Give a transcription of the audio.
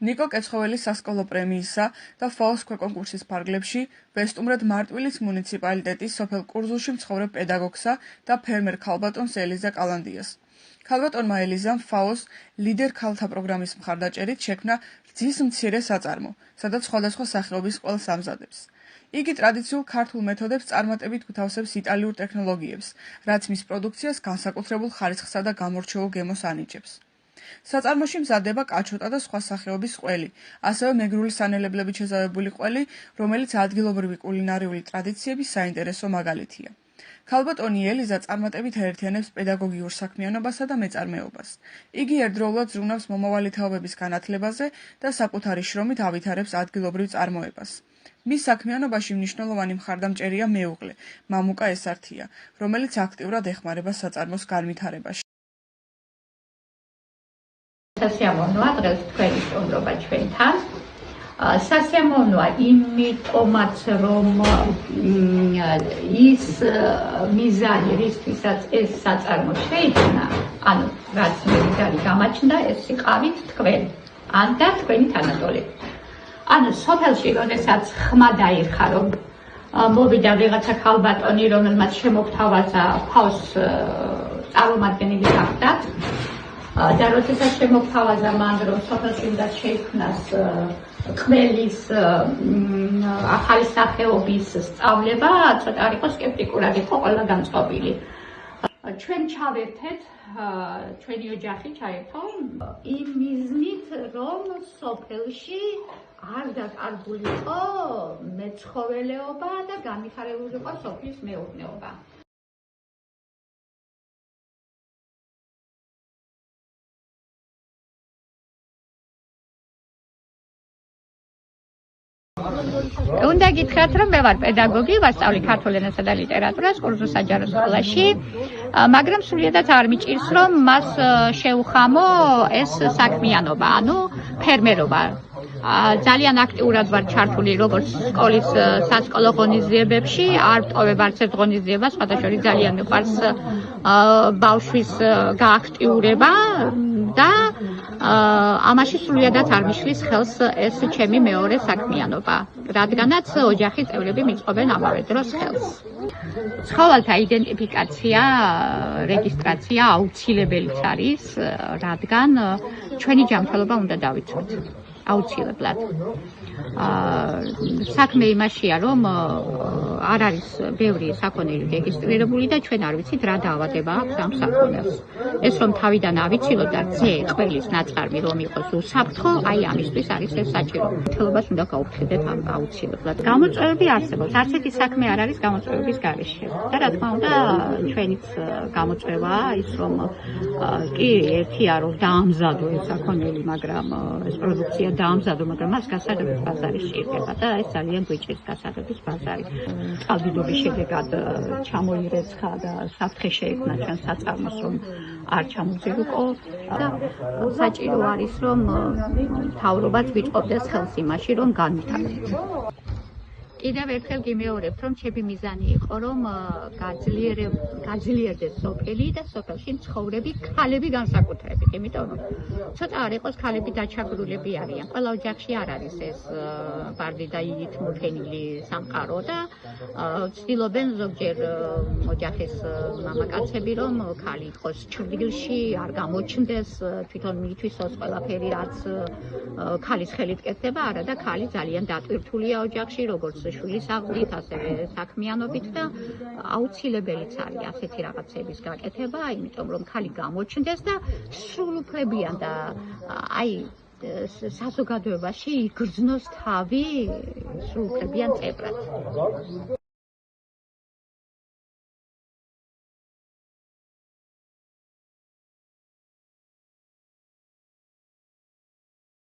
ნიკო კეცხოველის სასკოლო პრემიისა და FAO-ს ქვეკონკურსის ფარგლებში ვესტუმრად მარტვილის მუნიციპალიტეტის სოფელ კურზულში მცხოვრებ პედაგოგსა და ფერმერ ქალბატონს ელიზა კალანდიას. ქალბატონმა ელიზამ FAO-ს ლიდერ ქალთა პროგრამის მხარდაჭერით შექმნა რძის მცირე საწარმო, სადაც სხვადასხვა სახეობის ყველს ამზადებს. იგი ტრადიციულ ქართულ მეთოდებს წარმატებით გვთავსებს იტალიურ ტექნოლოგიებს, რაც მის პროდუქციას განსაკუთრებულ ხარისხსა და გამორჩეულ გემოს ანიჭებს. საწარმოში მზადდება კაჩოტა და სხვა სახეობის ყველი, ასევე მეგრული სანელებლებით შეზავებული ყველი, რომელიც ადგილობრივი კულინარიული ტრადიციების საინტერესო მაგალითია. ქალბატონი ელიზა წარმატებით აერთიანებს პედაგოგიურ საქმიანობასა და მეწარმეობას. იგი ერთდროულად ზრუნავს მომავალი თაობების განათლებაზე და საკუთარი შრომით ავითარებს ადგილობრივ წარმოებას. მის საქმიანობაში მნიშვნელოვანი მხარდამჭერია მეუღლე, მამუკა ესართია, რომელიც აქტიურად ეხმარება საწარმოს განვითარებაში. სასიამოვნოა დღეს თქვენი სტუმრობა ჩვენთან. სასიამოვნოა იმიტომაც, რომ ის მიზანი, რისთვისაც ეს საწარმო შეიქმნა, ანუ რაც მიზანი გამაჩნდა, ეს იყავით თქვენ, ან და თქვენი თანატოლები. ანუ სოფელში, როდესაც ხმა დაირხა, რომ მოვიდა ვიღაცა ქალბატონი, რომელმაც შემოგთავაზა FAO-ს წარმომადგენელი გახდათ, და როდესაც შემოგთავაზა მან, რომ სოფელში უნდა შეიქმნას ყველის ახალი სახეობის სწავლება, ცოტა არ იყო სკეპტიკურად იყო ყველა განწყობილი. ჩვენ ჩავერთეთ, ჩვენი ოჯახი ჩაერთო იმ მიზნით, რომ სოფელში არ დაკარგულიყო მეცხოველეობა და განვითარებულიყო სოფლის მეურნეობა. უნდა გითხრათ, რომ მე ვარ პედაგოგი, ვასწავლი ქართულ ენასა და ლიტერატურას კურზულ საჯარო სკოლაში, მაგრამ სრულიადად არ მიჭირს, რომ მას შეუხამო ეს საქმიანობა, ანუ ფერმერობა. ძალიან აქტიურად ვარ ჩართული როგორც სკოლის სასკოლო ღონისძიებებში, არ ვტოვებ არც ერთ ღონისძიებას, სხვადასხვა ძალიან მიყვარს ბავშვის გააქტიურება და ამაში სრულიადად არ მიშლის ხელს ეს ჩემი მეორე საქმიანობა, რადგანაც ოჯახის წევრები მიწყობენ ამავე დროს ხელს. ცხოველთა იდენტიფიკაცია, რეგისტრაცია აუცილებელიც არის, რადგან ჩვენი ჯანმრთელობა უნდა დავიცვათ. აუცილებლად. საქმე იმაშია, რომ არ არის ბევრი საქონელი რეგისტრირებული და ჩვენ არ ვიცით რა დაავადება აქვს ამ საქონელს. ეს რომ თავიდან ავიცილოთ და ძე ყველის ნაწარმი რომ იყოს უსაფრთხო, აი ამისთვის არის ეს საჭირო. მთლობას უნდა გავუფრთხილდეთ ამ აუცილებლად. გამოწვევები არსებობს. არც ერთი საქმე არ არის გამოწვევების გარეშე. და რა თქმა უნდა, ჩვენიც გამოწვევაა ის რომ კი ერთია რომ დაამზადო ეს საქონელი, მაგრამ ეს პროდუქცია დაამზადო, მაგრამ მას გასაღების ბაზარი შეიძლება და ეს ძალიან გვიჭირს გასაღების ბაზარი. წყალდიდობის შედეგად ჩამოირეცხა და საფრთხე შეექმნა ჩვენ საწარმოს, რომ არ ჩამოძირუკო და საჭირო არის, რომ მთავრობაც ვიწყობდეს ხელს იმაში, რომ განვითარდეს. კიდევ ერთხელ გიმეორებთ, რომ ჩემი მიზანი იყო, რომ გაძლიერდეს სოფელი და სოფელში მცხოვრები ქალები განსაკუთრებით, იმიტომ რომ ცოტა არ იყოს ქალები დაჩაგრულები არიან. ყველა ოჯახში არ არის ეს ბარდი და იგით მოფენილი სამყარო და ცდილობენ ზოგჯერ ოჯახის მამაკაცები, რომ ქალი იყოს ჩრდილში, არ გამოჩნდეს, თვითონ მიითვისოს ყველაფერი, რაც ქალის ხელით კეთდება, არა და ქალი ძალიან დატვირთულია ოჯახში, როგორც შვილის აღზრდით, ასევე საქმიანობით და აუცილებელიც არის ასეთი რაღაცების გაკეთება, იმიტომ რომ ქალი გამოჩნდეს და სრულუფლებიან და აი საზოგადოებაში იგრძნოს თავი სრულუფლებიან წევრად.